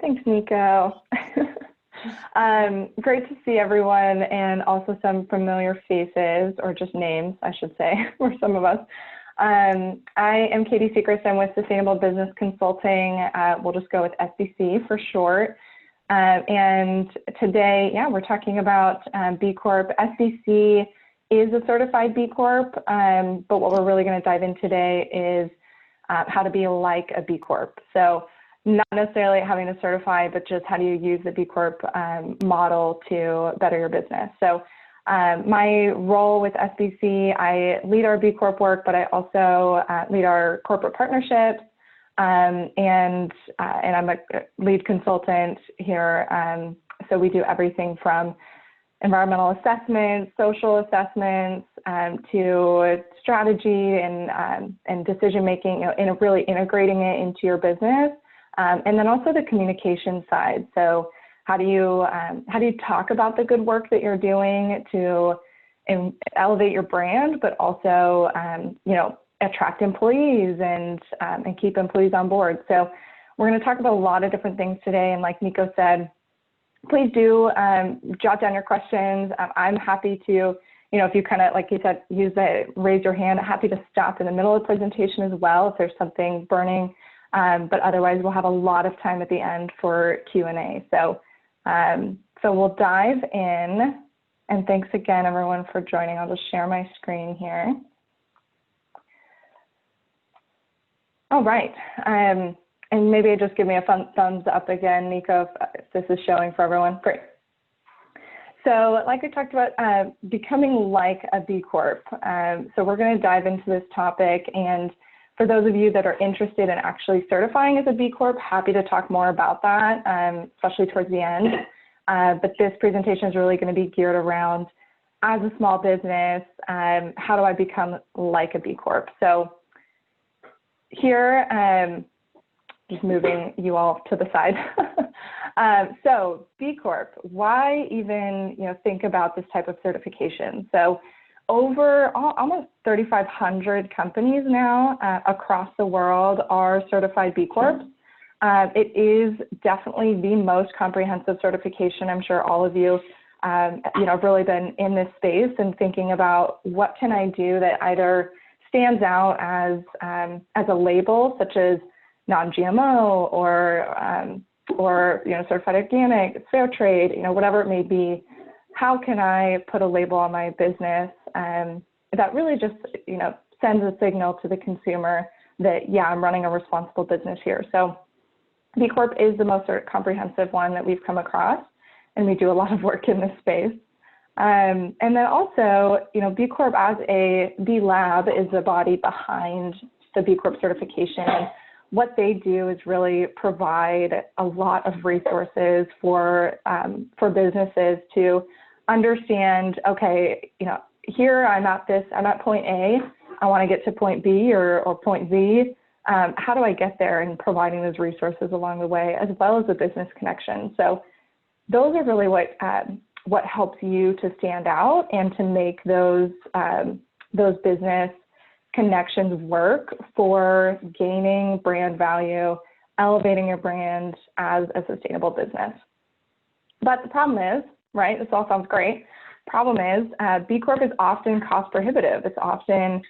Thanks, Nico. Great to see everyone, and also some familiar faces, or just names, I should say, for some of us. I am Katie Sechrist. I'm with Sustainable Business Consulting. We'll just go with SBC for short. And today, we're talking about B Corp. SBC is a certified B Corp, but what we're really going to dive in today is how to be like a B Corp. So not necessarily having to certify, but just how do you use the B Corp model to better your business. So my role with SBC, I lead our B Corp work, but I also lead our corporate partnerships, and I'm a lead consultant here. So we do everything from environmental assessments, social assessments, to strategy and decision making, really integrating it into your business. And then also the communication side. So how do you talk about the good work that you're doing to elevate your brand, but also attract employees and keep employees on board. So we're going to talk about a lot of different things today. And like Nico said, please do jot down your questions. I'm happy to, if you kind of, like you said, raise your hand, happy to stop in the middle of the presentation as well if there's something burning. But otherwise, we'll have a lot of time at the end for Q&A. So we'll dive in. And thanks again, everyone, for joining. I'll just share my screen here. All right. And maybe just give me a thumbs up again, Nico, if this is showing for everyone. Great. So like we talked about, becoming like a B Corp. So we're going to dive into this topic. And for those of you that are interested in actually certifying as a B Corp, happy to talk more about that, especially towards the end. But this presentation is really going to be geared around, as a small business, how do I become like a B Corp? So here, just moving you all to the side. So B Corp, why even think about this type of certification? So over almost 3,500 companies now across the world are certified B Corps. It is definitely the most comprehensive certification. I'm sure all of you, have really been in this space and thinking about what can I do that either stands out as a label, such as non-GMO or certified organic, fair trade, whatever it may be. How can I put a label on my business that really just, sends a signal to the consumer that, I'm running a responsible business here. So B Corp is the most comprehensive one that we've come across, and we do a lot of work in this space. And then also, B Corp as a B Lab is the body behind the B Corp certification. What they do is really provide a lot of resources for businesses to understand, okay, here I'm at point A, I want to get to point B or point Z. How do I get there, and providing those resources along the way, as well as the business connection. So those are really what helps you to stand out and to make those business connections work for gaining brand value, elevating your brand as a sustainable business. But the problem is, right, this all sounds great. Problem is, B Corp is often cost prohibitive. It's often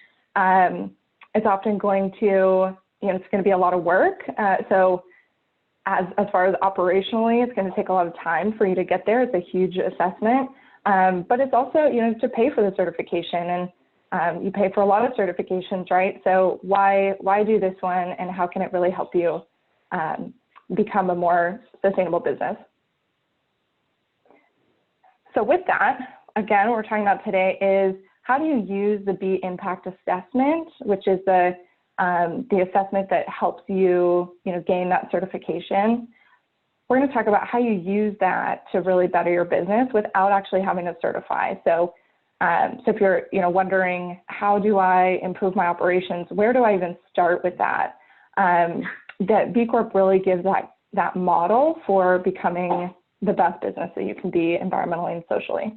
going to, it's going to be a lot of work. So as far as operationally, it's going to take a lot of time for you to get there. It's a huge assessment, but it's also, to pay for the certification, and you pay for a lot of certifications, right? So why do this one, and how can it really help you become a more sustainable business? So with that, again, what we're talking about today is how do you use the B Impact Assessment, which is the assessment that helps you, gain that certification. We're going to talk about how you use that to really better your business without actually having to certify. So if you're, wondering, how do I improve my operations? Where do I even start with that? That B Corp really gives that model for becoming the best business that you can be environmentally and socially.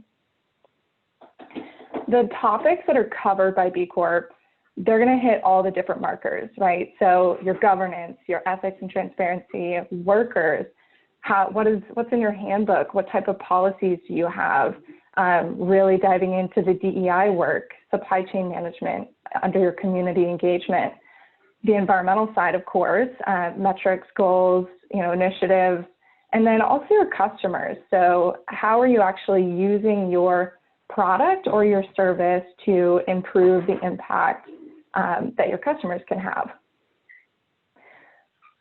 The topics that are covered by B Corp, they're going to hit all the different markers, right? So your governance, your ethics and transparency, workers, what's in your handbook? What type of policies do you have? Really diving into the DEI work, supply chain management under your community engagement, the environmental side, of course, metrics, goals, initiatives, and then also your customers. So how are you actually using your product or your service to improve the impact that your customers can have?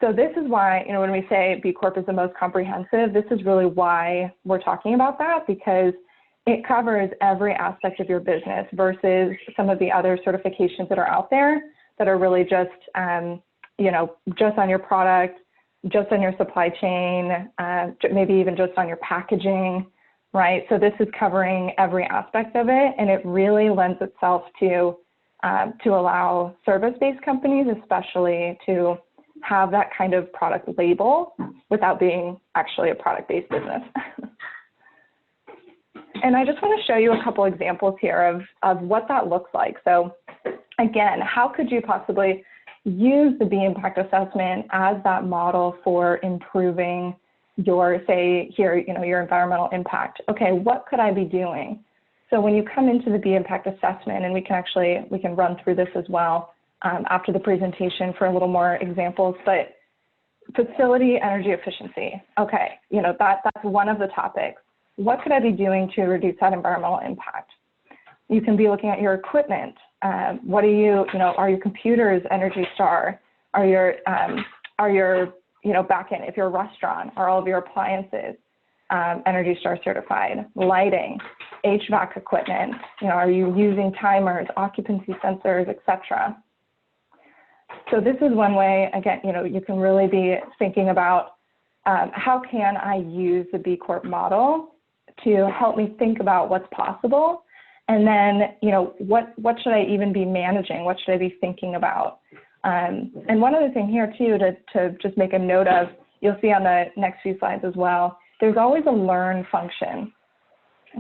So this is why, when we say B Corp is the most comprehensive, this is really why we're talking about that, because it covers every aspect of your business versus some of the other certifications that are out there that are really just, just on your product, just on your supply chain, maybe even just on your packaging, right? So this is covering every aspect of it, and it really lends itself to allow service-based companies, especially, to have that kind of product label without being actually a product-based business. And I just want to show you a couple examples here of what that looks like. So again, how could you possibly use the B Impact Assessment as that model for improving your, say here, your environmental impact? Okay, what could I be doing? So when you come into the B Impact Assessment, and we can run through this as well after the presentation for a little more examples, but facility energy efficiency. Okay, that's one of the topics. What could I be doing to reduce that environmental impact? You can be looking at your equipment. What are your computers Energy Star? Are your back end, if you're a restaurant, are all of your appliances Energy Star certified? Lighting, HVAC equipment, are you using timers, occupancy sensors, etc.? So this is one way, again, you can really be thinking about how can I use the B Corp model to help me think about what's possible, and then, what should I even be managing? What should I be thinking about? And one other thing here too, to just make a note of, you'll see on the next few slides as well, there's always a learn function.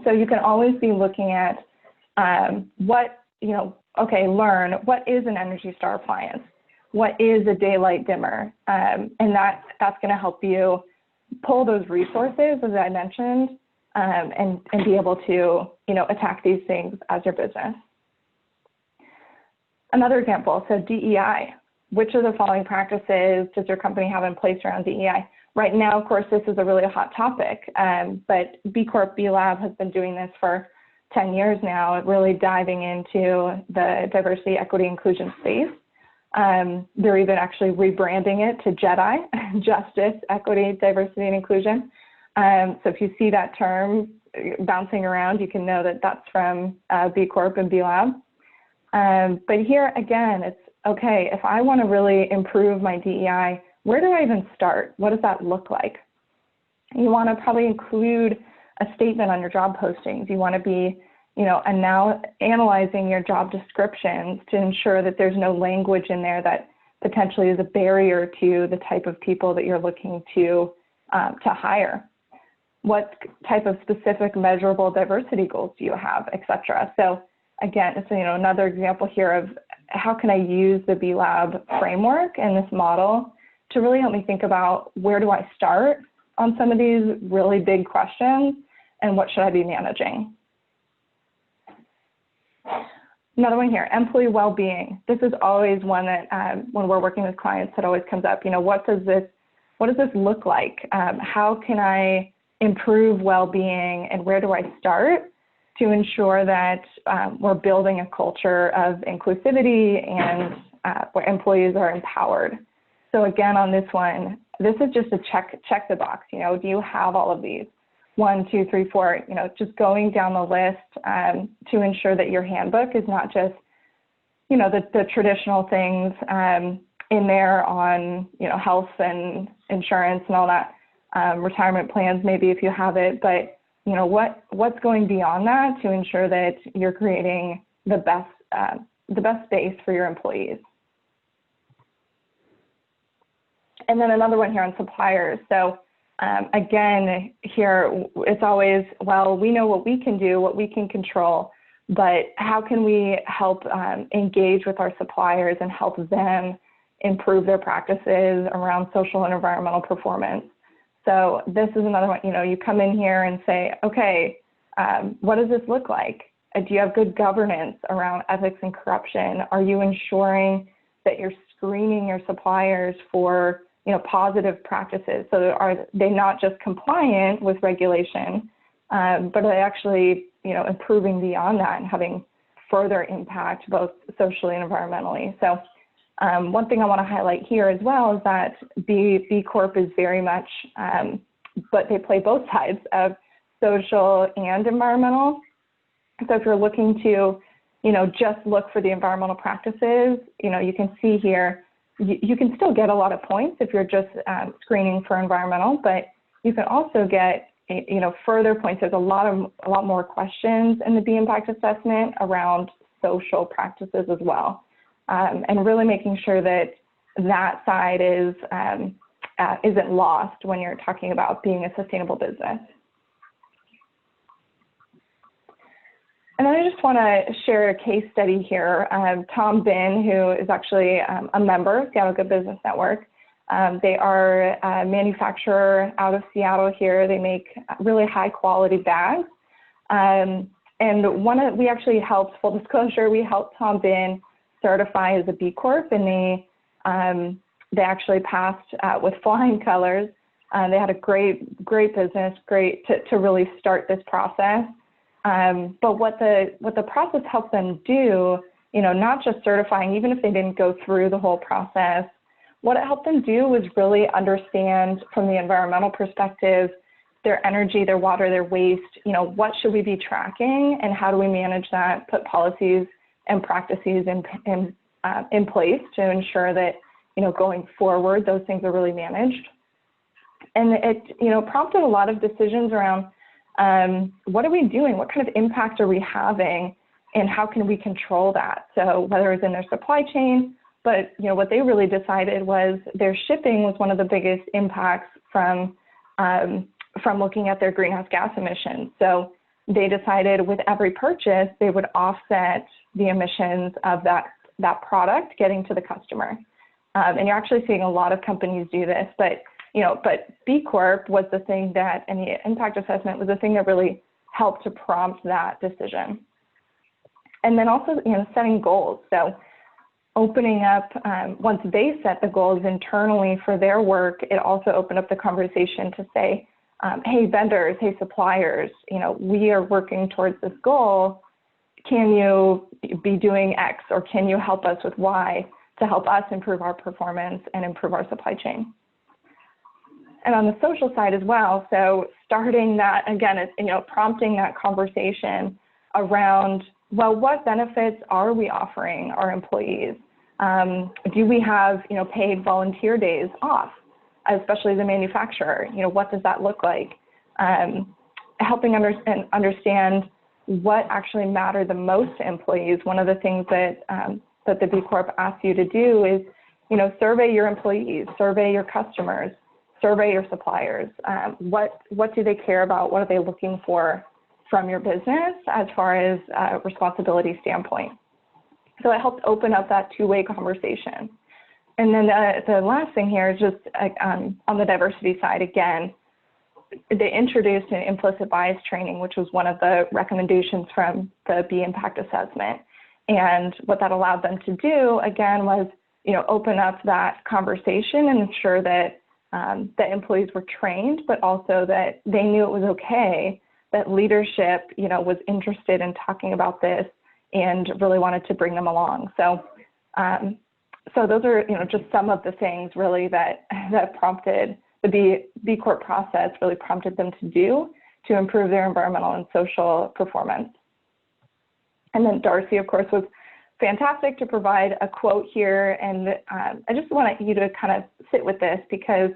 So you can always be looking at learn, what is an Energy Star appliance? What is a daylight dimmer? And that's going to help you pull those resources, as I mentioned, and be able to, attack these things as your business. Another example, so DEI. Which of the following practices does your company have in place around DEI? Right now, of course, this is a really hot topic, but B Corp B Lab has been doing this for 10 years now, really diving into the diversity, equity, inclusion space. They're even actually rebranding it to JEDI, Justice, Equity, Diversity, and Inclusion. So if you see that term bouncing around, you can know that that's from B Corp and B Lab. But here, again, it's, okay, if I want to really improve my DEI, where do I even start? What does that look like? You want to probably include a statement on your job postings. You want to be, and now analyzing your job descriptions to ensure that there's no language in there that potentially is a barrier to the type of people that you're looking to hire. What type of specific measurable diversity goals do you have, et cetera? So again, it's another example here of how can I use the B Lab framework and this model to really help me think about where do I start on some of these really big questions and what should I be managing. Another one here, employee well-being. This is always one that when we're working with clients, that always comes up. What does this look like? How can I improve well-being, and where do I start to ensure that we're building a culture of inclusivity and where employees are empowered? So again, on this one, this is just a check the box. Do you have all of these? 1, 2, 3, 4, just going down the list to ensure that your handbook is not just, the traditional things in there on, health and insurance and all that, retirement plans, maybe if you have it, but, what's going beyond that to ensure that you're creating the best space for your employees. And then another one here on suppliers. So again, here it's always, well, we know what we can do, what we can control, but how can we help engage with our suppliers and help them improve their practices around social and environmental performance? So this is another one, you come in here and say, okay, what does this look like? Do you have good governance around ethics and corruption? Are you ensuring that you're screening your suppliers for, positive practices? So are they not just compliant with regulation, but are they actually, improving beyond that and having further impact both socially and environmentally? So one thing I want to highlight here as well is that B Corp is very much, but they play both sides of social and environmental. So if you're looking to, just look for the environmental practices, you can see here, you can still get a lot of points if you're just screening for environmental, but you can also get, further points. There's a lot more questions in the B impact assessment around social practices as well, and really making sure that that side isn't lost when you're talking about being a sustainable business. And then I just want to share a case study here. Tom Binn, who is actually a member of Seattle Good Business Network. They are a manufacturer out of Seattle here. They make really high quality bags. And we actually helped, full disclosure, we helped Tom Binn certify as a B Corp, and they actually passed with flying colors. They had a great business, great to really start this process. But what the process helped them do, not just certifying, even if they didn't go through the whole process, what it helped them do was really understand from the environmental perspective, their energy, their water, their waste, what should we be tracking and how do we manage that, put policies and practices in place to ensure that, going forward, those things are really managed. And it, prompted a lot of decisions around what are we doing? What kind of impact are we having? And how can we control that? So whether it's in their supply chain, but what they really decided was their shipping was one of the biggest impacts from looking at their greenhouse gas emissions. So they decided with every purchase, they would offset the emissions of that product getting to the customer. And you're actually seeing a lot of companies do this, but B Corp was the thing that, and the impact assessment was the thing that really helped to prompt that decision. And then also, setting goals. So opening up, once they set the goals internally for their work, it also opened up the conversation to say, hey, vendors, hey, suppliers, we are working towards this goal. Can you be doing X, or can you help us with Y to help us improve our performance and improve our supply chain? And on the social side as well, so starting that, again, prompting that conversation around, well, what benefits are we offering our employees? Do we have, paid volunteer days off, especially as a manufacturer? What does that look like? Helping understand what actually matter the most to employees. One of the things that the B Corp asks you to do is, survey your employees, survey your customers, survey your suppliers. What do they care about? What are they looking for from your business as far as a responsibility standpoint? So it helped open up that two-way conversation. And then the last thing here is just on the diversity side, again, they introduced an implicit bias training, which was one of the recommendations from the B impact assessment. And what that allowed them to do, again, was, open up that conversation and ensure that the employees were trained, but also that they knew it was okay, that leadership, was interested in talking about this and really wanted to bring them along. So, so those are, just some of the things really that prompted the B Corp process, really prompted them to do to improve their environmental and social performance. And then Darcy, of course, was fantastic to provide a quote here. And I just want you to kind of sit with this because,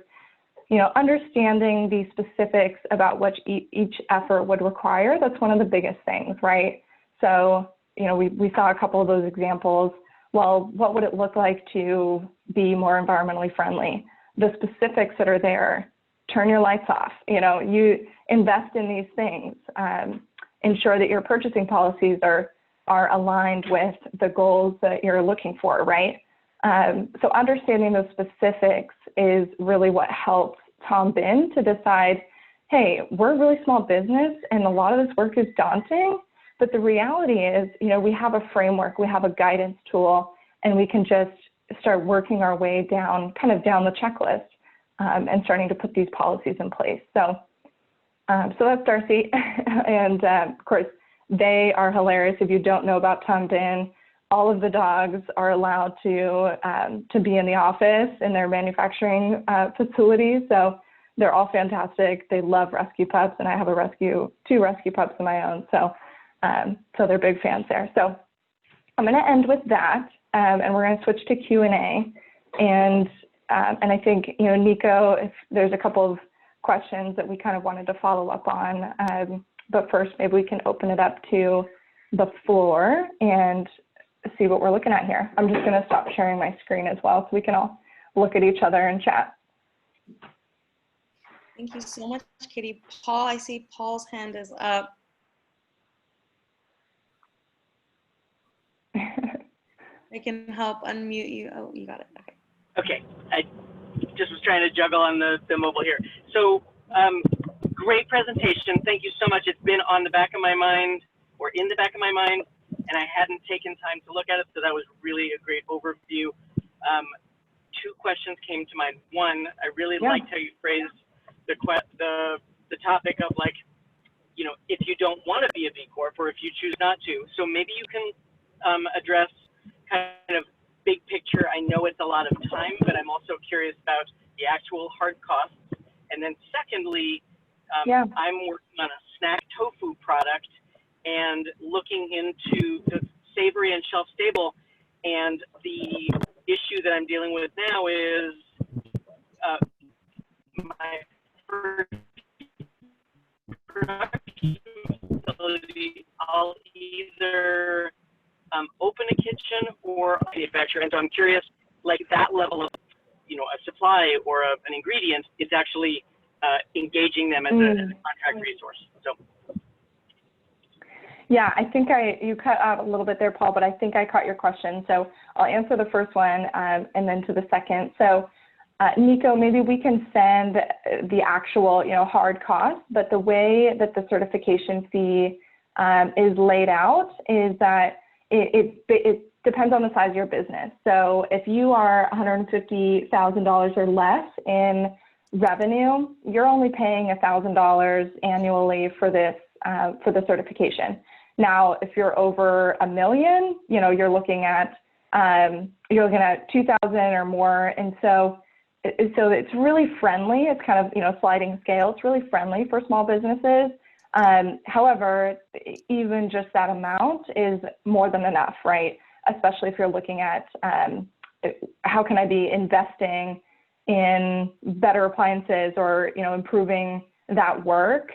understanding the specifics about what each effort would require, that's one of the biggest things, right? So, we saw a couple of those examples. Well, what would it look like to be more environmentally friendly? The specifics that are there, turn your lights off, you invest in these things, ensure that your purchasing policies are aligned with the goals that you're looking for, right? So understanding those specifics is really what helps Tom Binn to decide, hey, we're a really small business and a lot of this work is daunting, but the reality is, we have a framework, we have a guidance tool, and we can just start working our way down, kind of down the checklist, and starting to put these policies in place. So that's Darcy. And of course, they are hilarious. If you don't know about Tom Binn, all of the dogs are allowed to be in the office in their manufacturing facilities. So they're all fantastic. They love rescue pups, and I have two rescue pups of my own. So they're big fans there. So I'm going to end with that, and we're going to switch to Q&A. And I think, Nico, if there's a couple of questions that we kind of wanted to follow up on, but first maybe we can open it up to the floor and see what we're looking at here. I'm just going to stop sharing my screen as well so we can all look at each other and chat. Thank you so much, Katie. Paul, I see Paul's hand is up. I can help unmute you. Oh, you got it. Okay. Okay. I just was trying to juggle on the mobile here. So great presentation. Thank you so much. It's been on the back of my mind, or in the back of my mind, and I hadn't taken time to look at it, so that was really a great overview. Two questions came to mind. One, I really liked how you phrased the topic of, like, if you don't want to be a B Corp, or if you choose not to. So maybe you can address kind of big picture. I know it's a lot of time, but I'm also curious about the actual hard costs. And then secondly, I'm working on a snack tofu product and looking into the savory and shelf stable. And the issue that I'm dealing with now is my production facility. I'll either open a kitchen or manufacture. And so I'm curious, like, that level of, a supply or an ingredient is actually engaging them as a contract resource. So. Yeah, I think you cut out a little bit there, Paul, but I think I caught your question. So I'll answer the first one and then to the second. So Nico, maybe we can send the actual, hard cost, but the way that the certification fee is laid out is that it depends on the size of your business. So if you are $150,000 or less in revenue, you're only paying $1,000 annually for this, for the certification. Now, if you're over $1 million, you're looking at 2,000 or more. And so it's really friendly. It's kind of, sliding scale. It's really friendly for small businesses. However, even just that amount is more than enough, right? Especially if you're looking at how can I be investing in better appliances or, improving that work,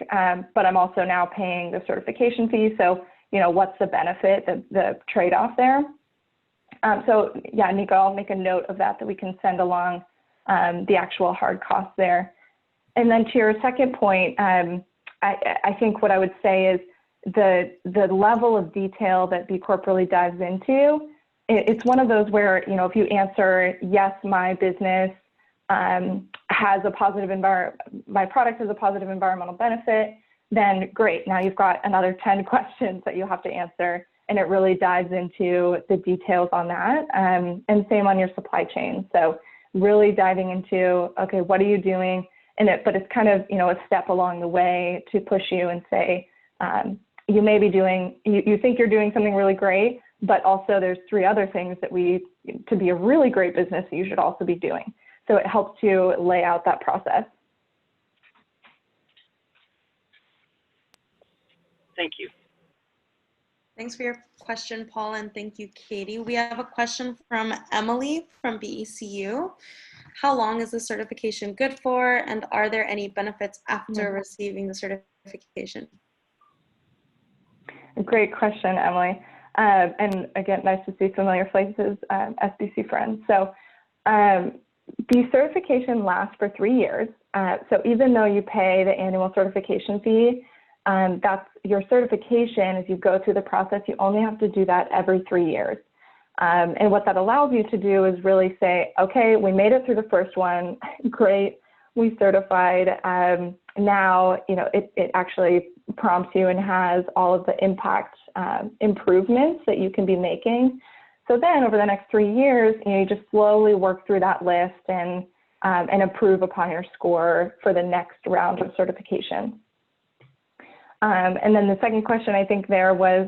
but I'm also now paying the certification fee. So, what's the benefit, the trade-off there? So yeah, Nico, I'll make a note of that we can send along the actual hard costs there. And then to your second point, I think what I would say is the level of detail that B Corp really dives into, it's one of those where, if you answer, yes, my business has a positive my product has a positive environmental benefit, then great. Now you've got another 10 questions that you have to answer, and it really dives into the details on that. And same on your supply chain. So really diving into, okay, what are you doing? But it's kind of, a step along the way to push you and say, you may be doing, you think you're doing something really great, but also there's 3 other things that to be a really great business, that you should also be doing. So it helps to lay out that process. Thank you. Thanks for your question, Paul, and thank you, Katie. We have a question from Emily from BECU. How long is the certification good for, and are there any benefits after receiving the certification? Great question, Emily. And again, nice to see familiar faces, SBC friends. So the certification lasts for 3 years. So even though you pay the annual certification fee, that's your certification. As you go through the process, you only have to do that every 3 years. And what that allows you to do is really say, okay, we made it through the first one, great. we certified. Now, you know, it actually prompts you and has all of the impact improvements that you can be making. So then over the next 3 years, you know, you just slowly work through that list and improve upon your score for the next round of certification. And then the second question I think there was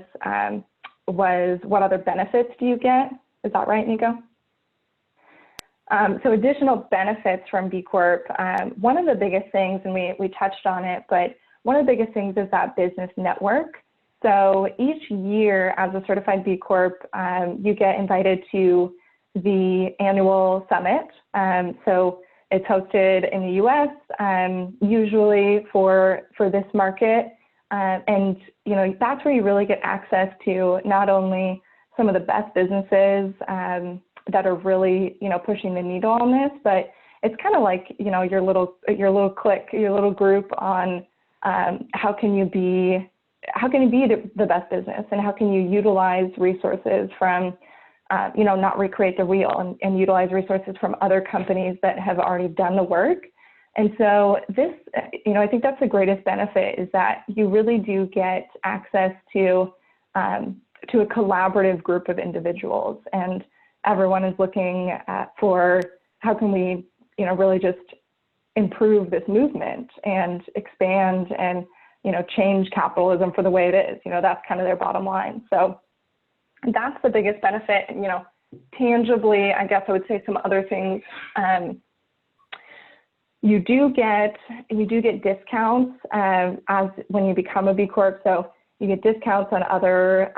what other benefits do you get? Is that right, Nico? So additional benefits from B Corp, one of the biggest things, and we touched on it, but one of the biggest things is that business network. So each year as a certified B Corp, you get invited to the annual summit. So it's hosted in the US, usually for this market. And, you know, that's where you really get access to not only some of the best businesses that are really, you know, pushing the needle on this, but it's kind of like, you know, your little clique, your little group on how can you be the best business, and how can you utilize resources from, you know, not recreate the wheel, and utilize resources from other companies that have already done the work. And so this, you know, I think that's the greatest benefit, is that you really do get access to a collaborative group of individuals, and everyone is looking for how can we, you know, really just improve this movement and expand and, you know, change capitalism for the way it is. You know, that's kind of their bottom line. So that's the biggest benefit. You know, tangibly, I guess I would say some other things. You do get discounts as when you become a B Corp. So you get discounts on other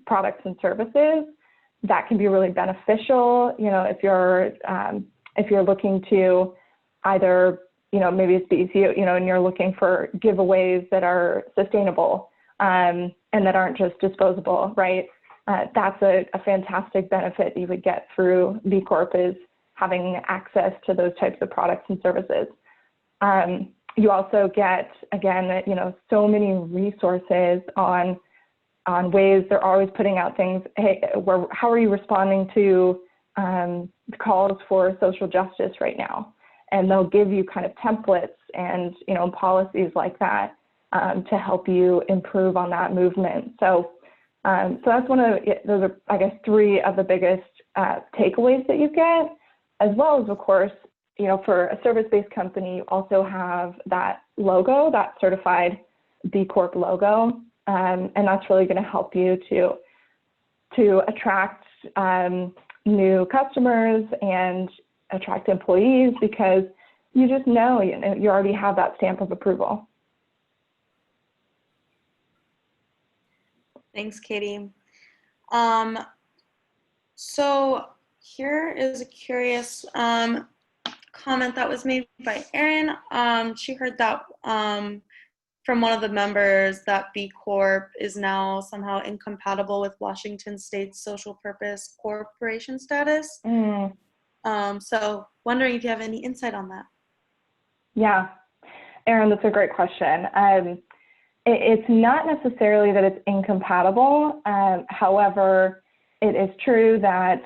products and services. That can be really beneficial. You know, if you're looking to either, you know, maybe it's BCU, you know, and you're looking for giveaways that are sustainable and that aren't just disposable, right? That's a fantastic benefit you would get through B Corp, is having access to those types of products and services. You also get, again, you know, so many resources on ways they're always putting out things. Hey, how are you responding to calls for social justice right now? And they'll give you kind of templates and, you know, policies like that to help you improve on that movement. So that's those are, I guess, 3 of the biggest takeaways that you get, as well as, of course, you know, for a service-based company, you also have that logo, that certified B Corp logo, and that's really going to help you to attract new customers and attract employees, because you just know, you know, you already have that stamp of approval. Thanks, Katie. So here is a curious comment that was made by Erin. She heard that from one of the members that B Corp is now somehow incompatible with Washington State's social purpose corporation status. So wondering if you have any insight on that. Yeah, Erin, that's a great question. It's not necessarily that it's incompatible. However, it is true that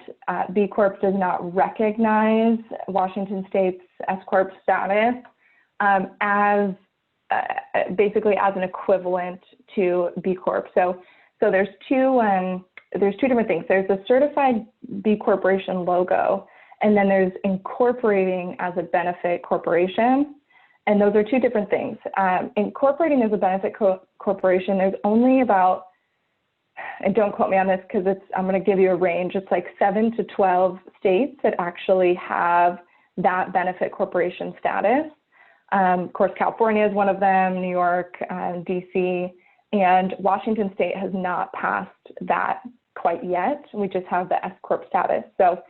B Corp does not recognize Washington State's S Corp status as basically as an equivalent to B Corp. So there's two different things. There's the certified B Corporation logo, and then there's incorporating as a benefit corporation. And those are 2 different things. Incorporating as a benefit corporation, there's only about, and don't quote me on this because I'm going to give you a range. It's like 7 to 12 states that actually have that benefit corporation status. Of course, California is one of them, New York, DC, and Washington State has not passed that quite yet. We just have the S Corp status. So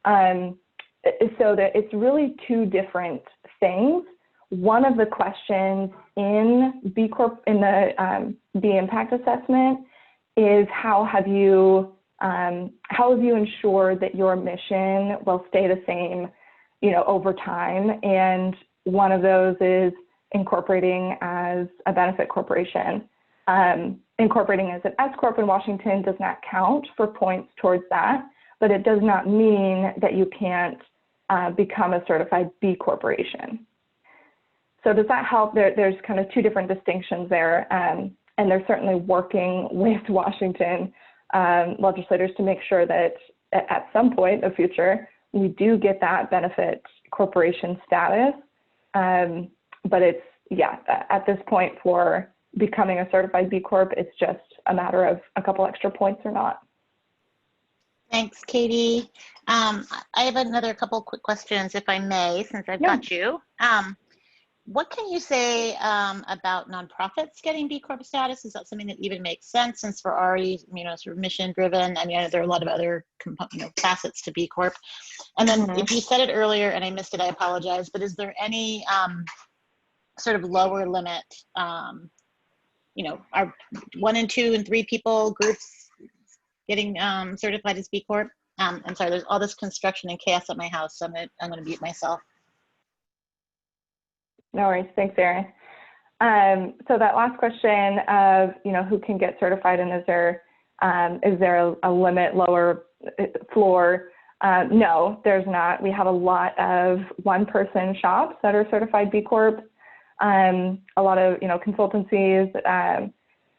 that it's really 2 different things. One of the questions in B Corp, in the impact assessment, is how have you ensured that your mission will stay the same, you know, over time? And one of those is incorporating as a benefit corporation. Incorporating as an S Corp in Washington does not count for points towards that, but it does not mean that you can't become a certified B Corporation. So does that help? There's kind of two different distinctions there, and they're certainly working with Washington legislators to make sure that at some point in the future, we do get that benefit corporation status. But it's, yeah, at this point for becoming a certified B Corp, it's just a matter of a couple extra points or not. Thanks, Katie. I have another couple quick questions, if I may, since I've got you. What can you say about nonprofits getting B Corp status? Is that something that even makes sense, since we're already, sort of mission driven? I mean, I know there are a lot of other facets to B Corp. And then if you said it earlier and I missed it, I apologize, but is there any sort of lower limit, are 1 and 2 and 3 people groups getting certified as B Corp? I'm sorry, there's all this construction and chaos at my house, so I'm gonna mute myself. No worries, thanks, Erin. So that last question of, who can get certified, and is there a limit, lower floor? No, there's not. We have a lot of one-person shops that are certified B Corp, a lot of, consultancies,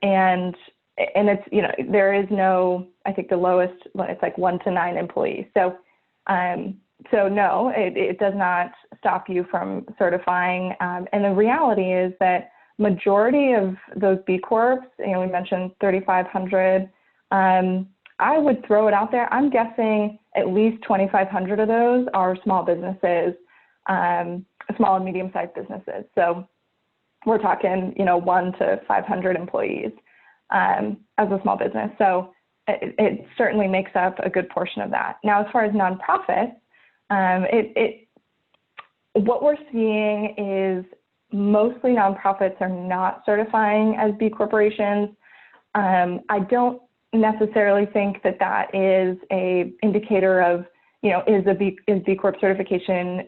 and it's, there is no, I think the lowest, it's like 1 to 9 employees. So, so no, it does not stop you from certifying. And the reality is that majority of those B Corps, we mentioned 3,500. I would throw it out there. I'm guessing at least 2,500 of those are small businesses, small and medium-sized businesses. So we're talking, 1 to 500 employees as a small business. So it certainly makes up a good portion of that. Now, as far as nonprofits, what we're seeing is mostly nonprofits are not certifying as B corporations. I don't necessarily think that is a indicator of, is B Corp certification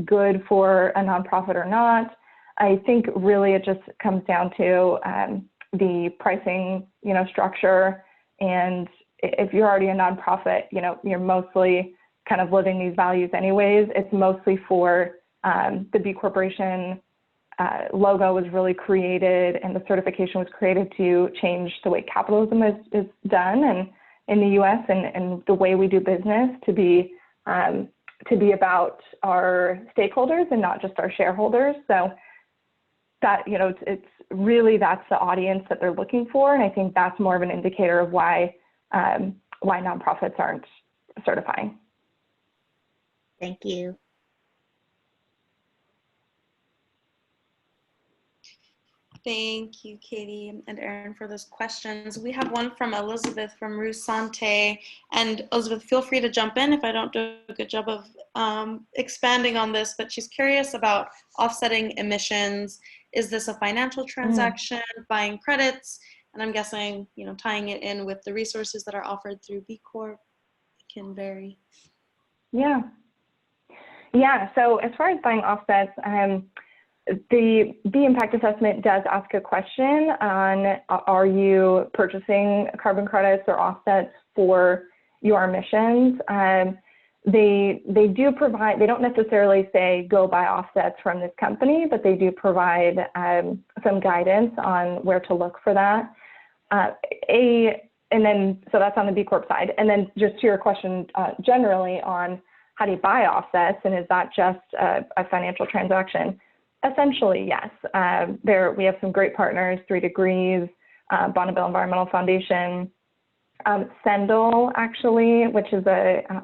good for a nonprofit or not. I think really it just comes down to the pricing, structure. And if you're already a nonprofit, you're mostly kind of living these values anyways. It's mostly for the B Corporation logo was really created, and the certification was created to change the way capitalism is done and in the U.S. and the way we do business to be about our stakeholders and not just our shareholders. So that, it's really, that's the audience that they're looking for. And I think that's more of an indicator of why nonprofits aren't certifying. Thank you. Thank you, Katie and Erin, for those questions. We have one from Elizabeth from Rusante. And Elizabeth, feel free to jump in if I don't do a good job of expanding on this, but she's curious about offsetting emissions. Is this a financial transaction, buying credits? And I'm guessing, tying it in with the resources that are offered through B Corp can vary. Yeah, so as far as buying offsets, the B impact assessment does ask a question on, are you purchasing carbon credits or offsets for your emissions? They do provide, they don't necessarily say go buy offsets from this company, but they do provide some guidance on where to look for that. And then, so that's on the B Corp side. And then just to your question generally on how do you buy offsets, and is that just a financial transaction? Essentially, yes. We have some great partners, 3 Degrees, Bonneville Environmental Foundation, Sendle, actually, which is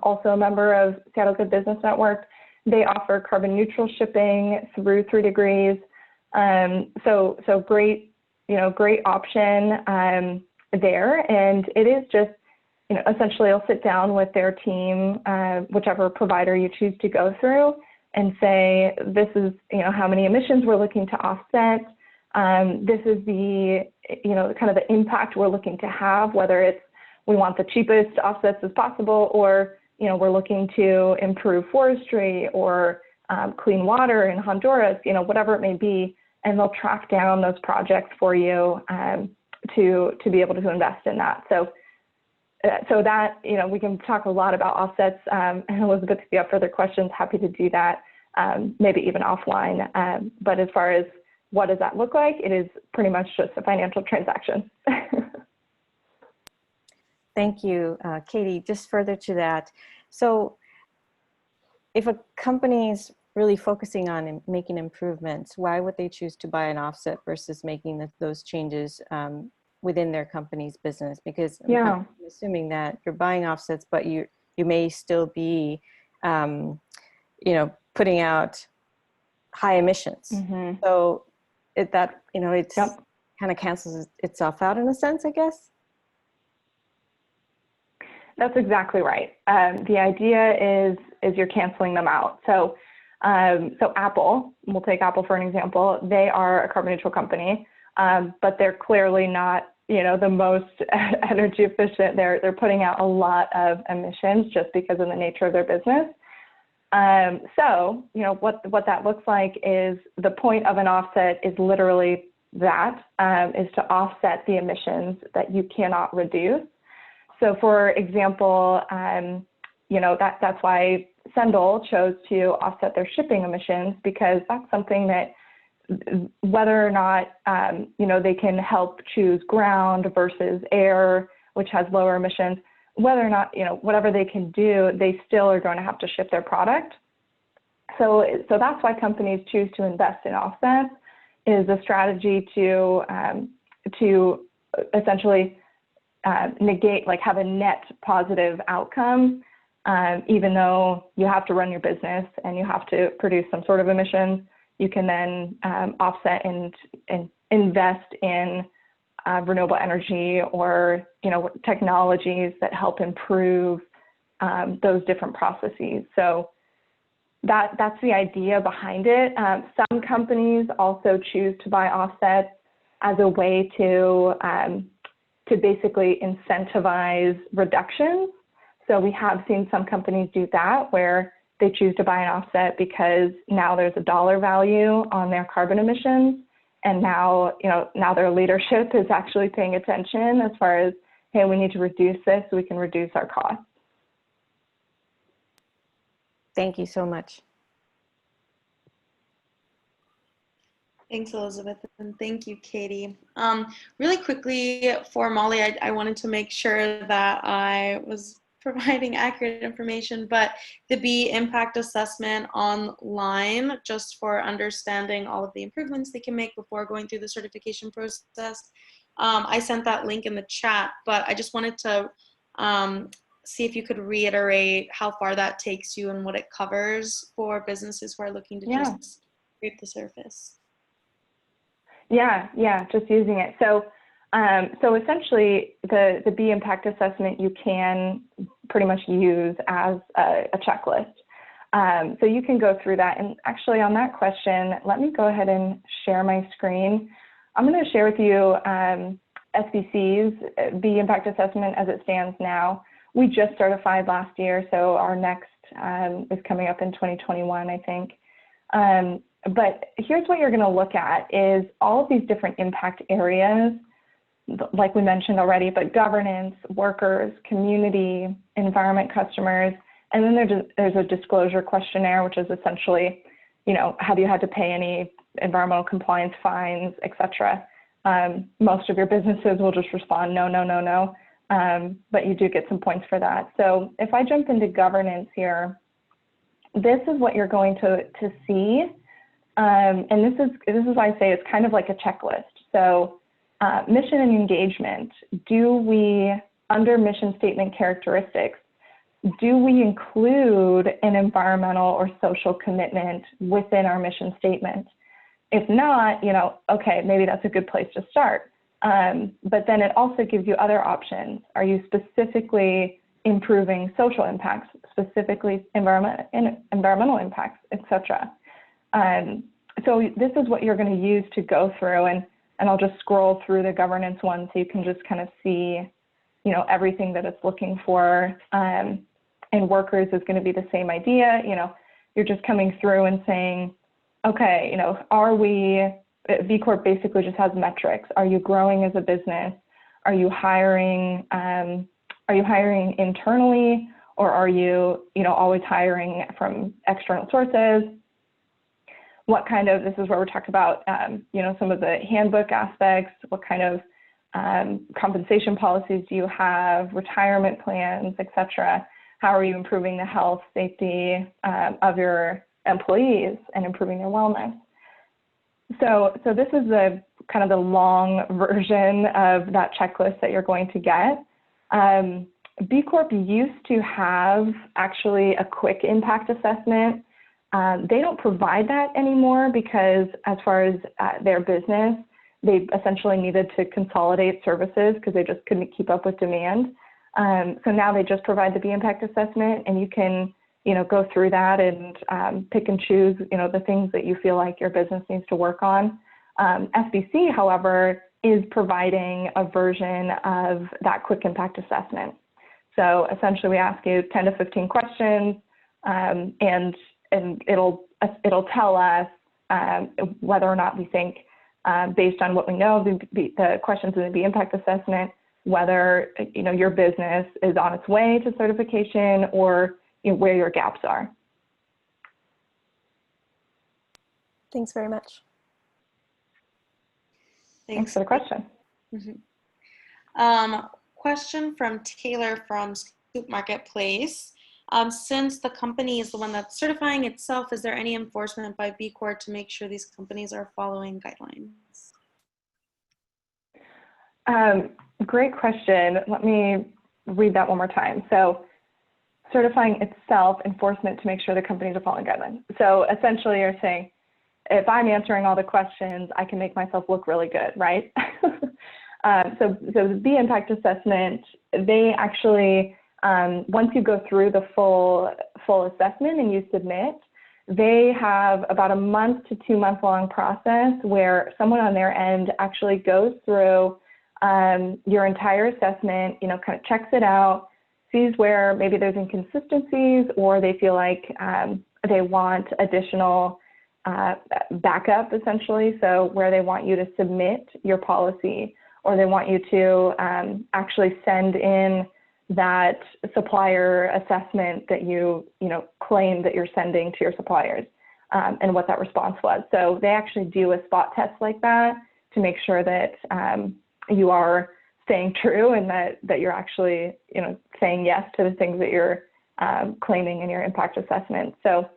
also a member of Seattle Good Business Network. They offer carbon neutral shipping through 3 Degrees. So great, great option there. And it is just, essentially you'll sit down with their team, whichever provider you choose to go through, and say, this is, how many emissions we're looking to offset. This is the, kind of the impact we're looking to have, whether it's we want the cheapest offsets as possible, or, we're looking to improve forestry or clean water in Honduras, whatever it may be, and they'll track down those projects for you to be able to invest in that. So that, we can talk a lot about offsets, and Elizabeth, if you have further questions, happy to do that. maybe even offline. But as far as what does that look like, it is pretty much just a financial transaction. Thank you, Katie. Just further to that, so if a company is really focusing on making improvements, why would they choose to buy an offset versus making those changes within their company's business? Because I'm assuming that you're buying offsets, but you may still be, putting out high emissions. Mm-hmm. So it's kind of cancels itself out in a sense, I guess. That's exactly right. The idea is you're canceling them out. So Apple, we'll take Apple for an example. They are a carbon neutral company, but they're clearly not, the most energy efficient. They're putting out a lot of emissions just because of the nature of their business. So what that looks like is the point of an offset is literally that, is to offset the emissions that you cannot reduce. So for example, that's why Sendle chose to offset their shipping emissions, because that's something that whether or not, they can help choose ground versus air, which has lower emissions, whether or not, whatever they can do, they still are going to have to ship their product. So that's why companies choose to invest in offsets, is a strategy to essentially negate, have a net positive outcome, even though you have to run your business and you have to produce some sort of emissions. You can then offset and invest in renewable energy or technologies that help improve those different processes. So that's the idea behind it. Some companies also choose to buy offsets as a way to basically incentivize reductions. So we have seen some companies do that, where they choose to buy an offset because now there's a dollar value on their carbon emissions. And now their leadership is actually paying attention as far as, hey, we need to reduce this so we can reduce our costs. Thank you so much. Thanks, Elizabeth, and thank you, Katie. Really quickly for Molly, I wanted to make sure that I was providing accurate information, but the B impact assessment online, just for understanding all of the improvements they can make before going through the certification process. I sent that link in the chat, but I just wanted to see if you could reiterate how far that takes you and what it covers for businesses who are looking to just scrape the surface. Yeah, just using it. So essentially, the B impact assessment you can pretty much use as a checklist. So you can go through that. And actually, on that question, let me go ahead and share my screen. I'm going to share with you SBC's B impact assessment as it stands now. We just certified last year, so our next is coming up in 2021, I think. But here's what you're going to look at is all of these different impact areas, like we mentioned already, but governance, workers, community, environment, customers, and then there's a disclosure questionnaire, which is essentially, have you had to pay any environmental compliance fines, etc. Most of your businesses will just respond, no, but you do get some points for that. So if I jump into governance here, this is what you're going to see. And this is why I say it's kind of like a checklist. So mission and engagement, under mission statement characteristics, do we include an environmental or social commitment within our mission statement? If not, okay, maybe that's a good place to start. But then it also gives you other options. Are you specifically improving social impacts, specifically environmental impacts, etc.? So this is what you're going to use to go through, and I'll just scroll through the governance one so you can just kind of see, everything that it's looking for. And workers is going to be the same idea. You're just coming through and saying, okay, B Corp basically just has metrics. Are you growing as a business? Are you hiring internally, or are you, always hiring from external sources? what kind of, this is where we're talking about, you know, some of the handbook aspects, what kind of compensation policies do you have, retirement plans, et cetera. How are you improving the health, safety of your employees and improving their wellness? So this is the kind of the long version of that checklist that you're going to get. B Corp used to have actually a quick impact assessment. They don't provide that anymore because as far as their business, they essentially needed to consolidate services because they just couldn't keep up with demand. So now they just provide the B impact assessment, and you can, you know, go through that and pick and choose, you know, the things that you feel like your business needs to work on. SBC, however, is providing a version of that quick impact assessment. So essentially we ask you 10 to 15 questions, and it'll tell us whether or not we think, based on what we know, the questions in the B impact assessment, whether, you know, your business is on its way to certification or, you know, where your gaps are. Thanks very much. Thanks for the question. Mm-hmm. Question from Taylor from Scoop Marketplace. Since the company is the one that's certifying itself, is there any enforcement by B Corp to make sure these companies are following guidelines? Great question. Let me read that one more time. So certifying itself, enforcement to make sure the companies are following guidelines. So essentially you're saying, if I'm answering all the questions, I can make myself look really good, right? So the B impact assessment, they actually, once you go through the full assessment and you submit, they have about a month to 2 month long process where someone on their end actually goes through your entire assessment, you know, kind of checks it out, sees where maybe there's inconsistencies or they feel like they want additional backup, essentially. So where they want you to submit your policy, or they want you to actually send in that supplier assessment that you claim that you're sending to your suppliers, and what that response was. So they actually do a spot test like that to make sure that you are staying true and that you're actually, you know, saying yes to the things that you're claiming in your impact assessment. So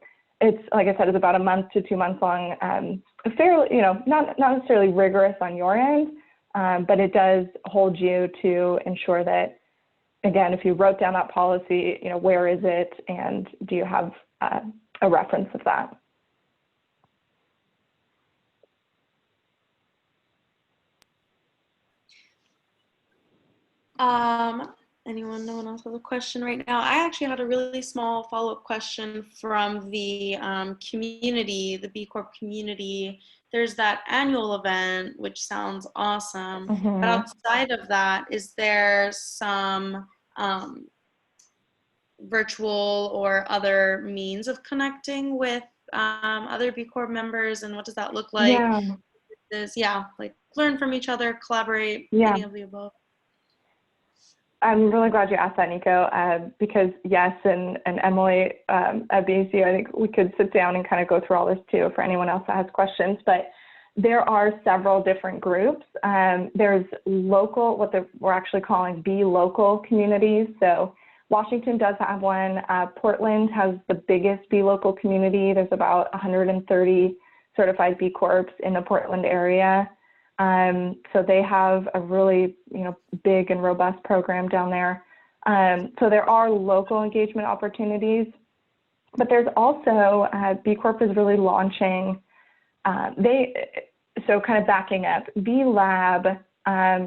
it's, like I said, it's about a month to 2 months long, fairly, you know, not necessarily rigorous on your end, but it does hold you to ensure that, again, if you wrote down that policy, you know, where is it, and do you have a reference of that? No one else has a question right now? I actually had a really small follow-up question from the community, the B Corp community. There's that annual event, which sounds awesome. Mm-hmm. But outside of that, is there some virtual or other means of connecting with other B Corp members, and what does that look like? Yeah. Like learn from each other, collaborate, any of the above. I'm really glad you asked that, Nico, because yes, and Emily at BACU, I think we could sit down and kind of go through all this too for anyone else that has questions, but there are several different groups. There's local, we're actually calling B local communities. So Washington does have one. Portland has the biggest B local community. There's about 130 certified B Corps in the Portland area. So they have a really, you know, big and robust program down there. So there are local engagement opportunities, but there's also, B Corp is really launching, so kind of backing up, B Lab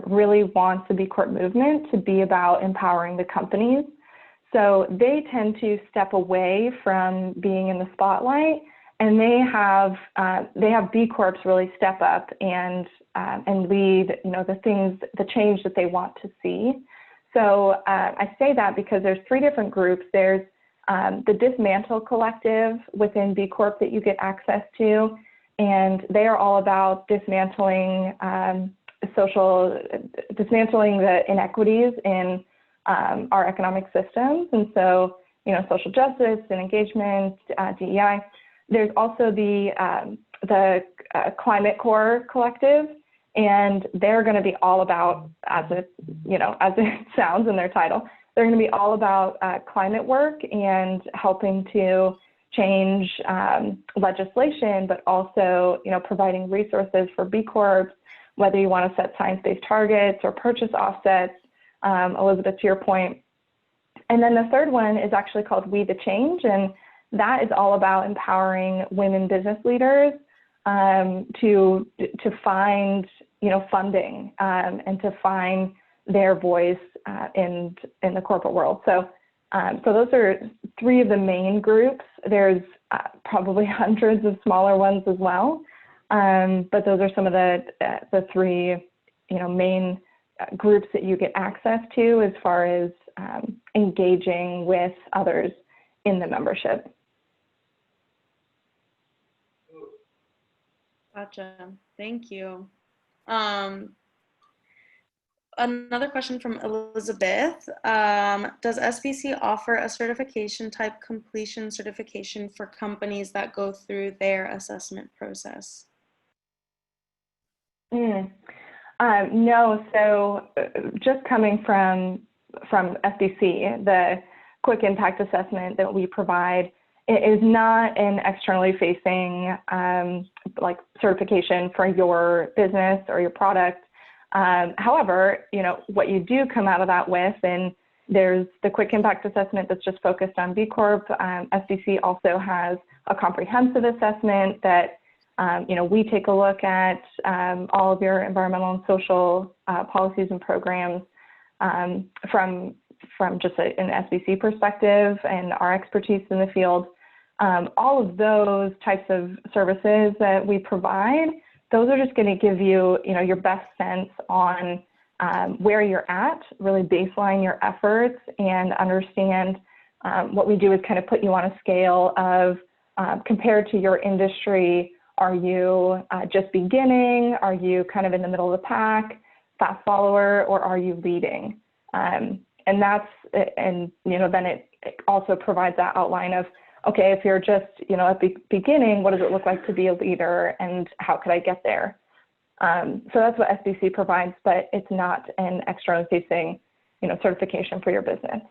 really wants the B Corp movement to be about empowering the companies. So they tend to step away from being in the spotlight, and they have B Corps really step up and lead, you know, the change that they want to see. So I say that because there's 3 different groups. There's the Dismantle Collective within B Corp that you get access to, and they are all about dismantling the inequities in our economic systems. And so, you know, social justice and engagement, DEI. There's also the the Climate Core Collective, and they're going to be all about, as it sounds in their title, they're going to be all about climate work and helping to change legislation, but also, providing resources for B Corps, whether you want to set science-based targets or purchase offsets, Elizabeth, to your point. And then the third one is actually called We the Change, and that is all about empowering women business leaders to find, funding and to find their voice in the corporate world. So those are three of the main groups. There's probably hundreds of smaller ones as well, but those are some of the three, main groups that you get access to as far as engaging with others in the membership. Gotcha. Thank you. Another question from Elizabeth. Does SBC offer a certification type completion certification for companies that go through their assessment process? No, so just coming from SBC, the quick impact assessment that we provide, it is not an externally facing like certification for your business or your product. However, what you do come out of that with, and there's the quick impact assessment that's just focused on B Corp. SBC also has a comprehensive assessment that, we take a look at all of your environmental and social policies and programs from just an SBC perspective and our expertise in the field. All of those types of services that we provide, those are just going to give you, your best sense on where you're at, really baseline your efforts and understand what we do is kind of put you on a scale of compared to your industry. Are you just beginning? Are you kind of in the middle of the pack, fast follower, or are you leading? And then it also provides that outline of, okay, if you're just, at the beginning, what does it look like to be a leader and how could I get there? So that's what SBC provides, but it's not an externally facing, certification for your business.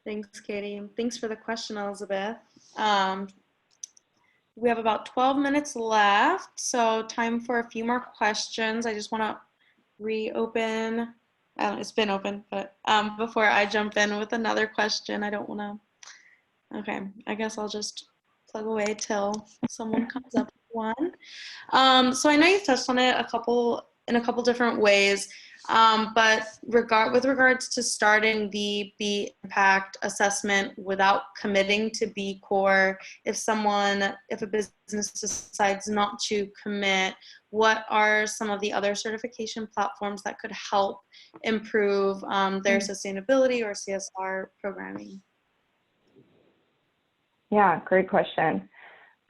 Thanks, Katie. Thanks for the question, Elizabeth. We have about 12 minutes left, so time for a few more questions. I just want to reopen. It's been open, but before I jump in with another question, I don't want to. Okay, I guess I'll just plug away till someone comes up with one. So I know you've touched on it in a couple different ways, but with regards to starting the B impact assessment without committing to B Corp, if a business decides not to commit, what are some of the other certification platforms that could help improve their sustainability or CSR programming? Yeah, great question.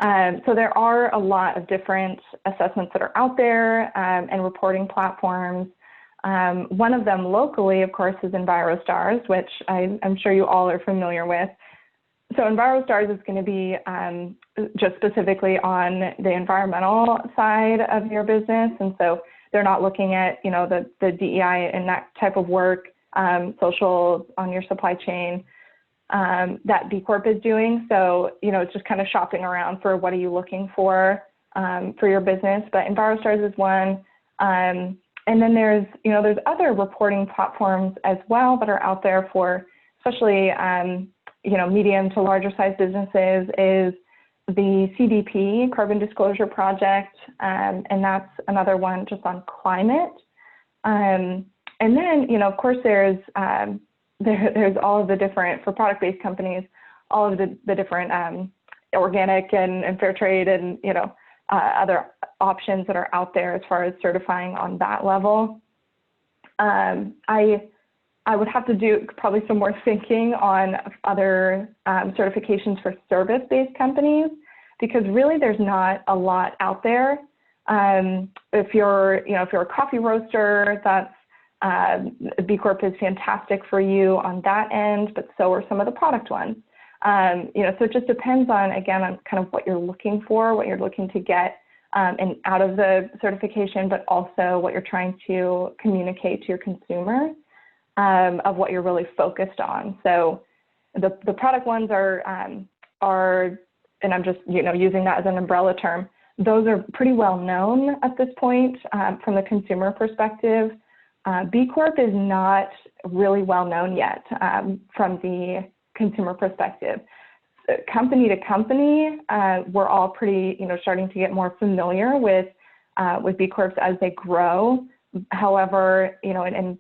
So there are a lot of different assessments that are out there and reporting platforms. One of them locally, of course, is EnviroStars, which I'm sure you all are familiar with. So EnviroStars is going to be just specifically on the environmental side of your business. And so they're not looking at, the DEI and that type of work, social on your supply chain that B Corp is doing. So, it's just kind of shopping around for what are you looking for your business. But EnviroStars is one. And then there's other reporting platforms as well that are out there for especially, medium to larger size businesses is the CDP, Carbon Disclosure Project, and that's another one just on climate. And then, of course, there's all of the different, for product-based companies, all of the different organic and fair trade and, other options that are out there as far as certifying on that level. I would have to do probably some more thinking on other certifications for service-based companies, because really there's not a lot out there. If you're a coffee roaster, that's B Corp is fantastic for you on that end, but so are some of the product ones. So it just depends on, again, on kind of what you're looking for, what you're looking to get and out of the certification, but also what you're trying to communicate to your consumer of what you're really focused on. So the product ones are, and I'm just, using that as an umbrella term, those are pretty well known at this point from the consumer perspective. B Corp is not really well known yet from the consumer perspective. Company to company, we're all pretty, starting to get more familiar with B Corps as they grow. However, and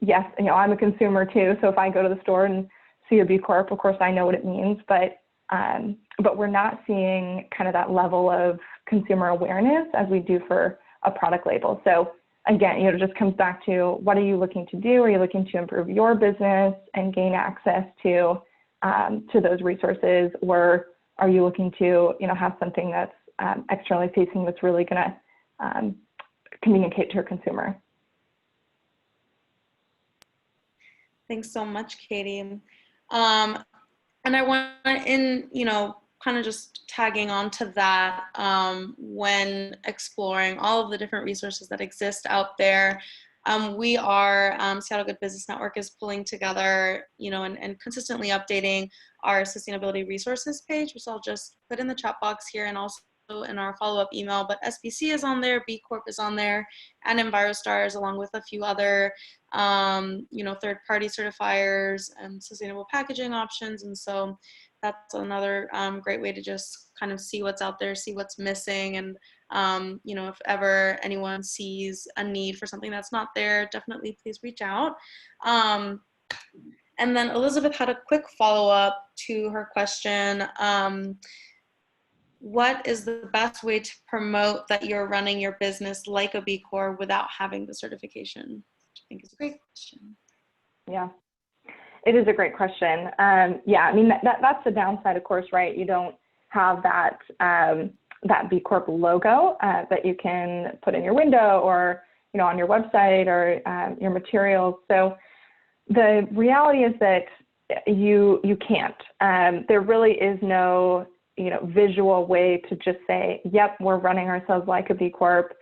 yes, I'm a consumer too. So if I go to the store and see a B Corp, of course I know what it means, but we're not seeing kind of that level of consumer awareness as we do for a product label. So again, it just comes back to, what are you looking to do? Are you looking to improve your business and gain access to those resources, or are you looking to, have something that's externally facing that's really going to communicate to your consumer? Thanks so much, Katie. And I want in, kind of just tagging on to that, when exploring all of the different resources that exist out there, we are, Seattle Good Business Network is pulling together, and consistently updating our sustainability resources page, which I'll just put in the chat box here and also in our follow-up email. But SBC is on there, B Corp is on there, and EnviroStars, along with a few other, third-party certifiers and sustainable packaging options. And so that's another great way to just kind of see what's out there, see what's missing, and if ever anyone sees a need for something that's not there, definitely please reach out. And then Elizabeth had a quick follow-up to her question. What is the best way to promote that you're running your business like a B Corp without having the certification? Which I think is a great question. Yeah, it is a great question. That's the downside, of course, right? You don't have that B Corp logo that you can put in your window or, on your website or your materials. So the reality is that you can't. There really is no, visual way to just say, yep, we're running ourselves like a B Corp.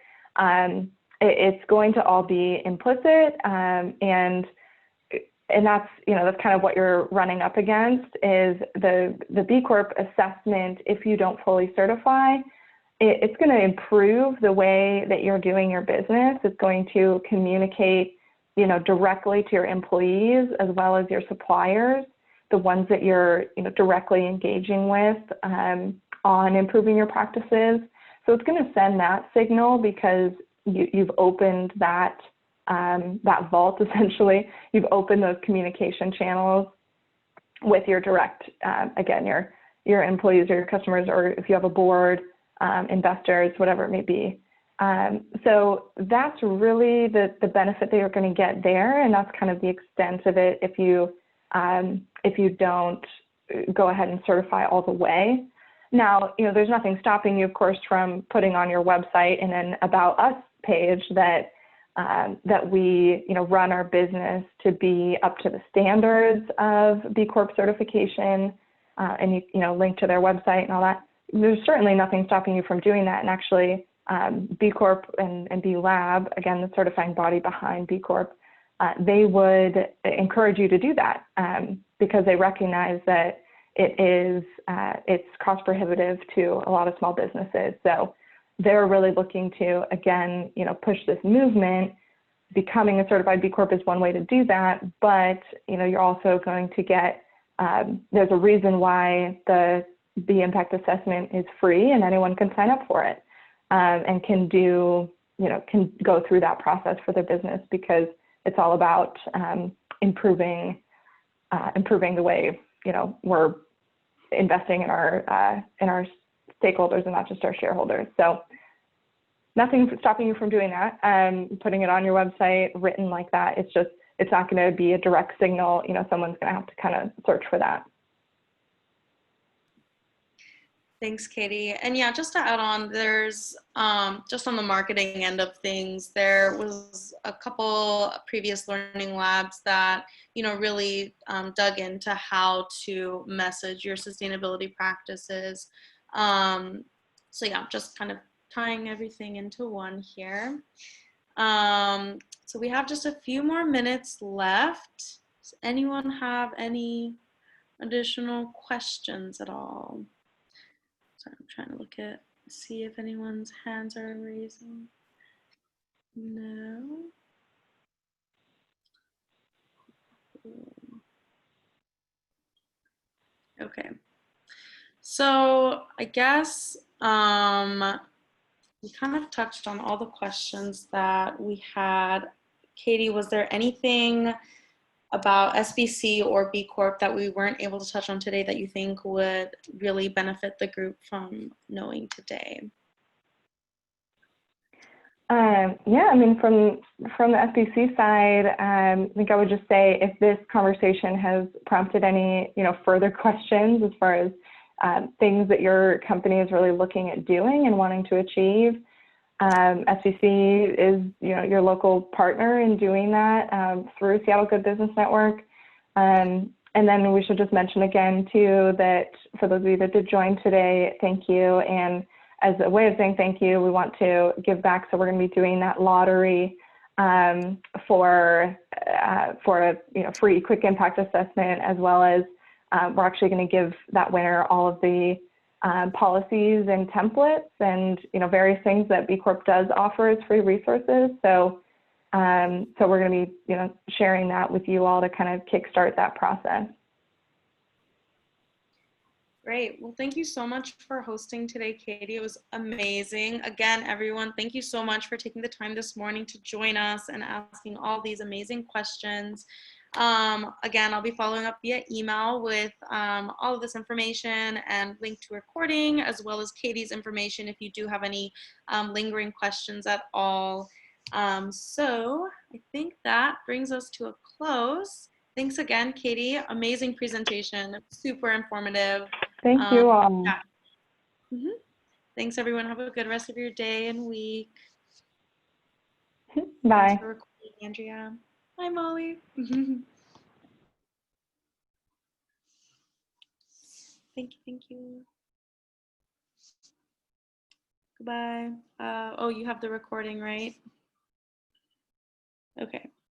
It's going to all be implicit, and that's, that's kind of what you're running up against is the B Corp assessment. If you don't fully certify, it's going to improve the way that you're doing your business. It's going to communicate, directly to your employees as well as your suppliers, the ones that you're, directly engaging with on improving your practices. So it's going to send that signal because you've opened that vault, essentially. You've opened those communication channels with your direct, again, your employees or your customers, or if you have a board, investors, whatever it may be. So that's really the benefit that you're going to get there, and that's kind of the extent of it if you don't go ahead and certify all the way. Now, there's nothing stopping you, of course, from putting on your website and an About Us page that we, run our business to be up to the standards of B Corp certification, and link to their website and all that. There's certainly nothing stopping you from doing that. And actually, B Corp and B Lab, again, the certifying body behind B Corp, they would encourage you to do that because they recognize that it's cost prohibitive to a lot of small businesses. So they're really looking to, again, push this movement. Becoming a certified B Corp is one way to do that, but you're also going to get, there's a reason why the impact assessment is free and anyone can sign up for it and can go through that process for their business, because it's all about improving the way we're investing in our stakeholders and not just our shareholders. So nothing stopping you from doing that, putting it on your website written like that. It's not going to be a direct signal. Someone's going to have to kind of search for that. Thanks, Katie. And yeah, just to add on, there's just on the marketing end of things, there was a couple previous learning labs that, you know, really dug into how to message your sustainability practices. So yeah, just kind of tying everything into one here. So we have just a few more minutes left. Does anyone have any additional questions at all? So I'm trying to see if anyone's hands are raising. No. Okay. So I guess we kind of touched on all the questions that we had. Katie, was there anything about SBC or B Corp that we weren't able to touch on today that you think would really benefit the group from knowing today? Yeah, I mean, from the SBC side, I think I would just say if this conversation has prompted any, further questions as far as things that your company is really looking at doing and wanting to achieve, SBC is, your local partner in doing that through Seattle Good Business Network. And then we should just mention again, too, that for those of you that did join today, thank you. And as a way of saying thank you, we want to give back. So we're going to be doing that lottery for a free quick impact assessment, as well as we're actually going to give that winner all of the policies and templates and various things that B Corp does offer as free resources. So we're going to be sharing that with you all to kind of kickstart that process. Great. Well, thank you so much for hosting today, Katie. It was amazing. Again, everyone, thank you so much for taking the time this morning to join us and asking all these amazing questions. Again, I'll be following up via email with all of this information and link to recording, as well as Katie's information if you do have any lingering questions at all. So I think that brings us to a close. Thanks again, Katie. Amazing presentation, super informative. Thank you all. Yeah. Thanks, everyone. Have a good rest of your day and week. Bye. Thanks for recording, Andrea. Hi, Molly. Thank you. Goodbye. Oh, you have the recording, right? Okay.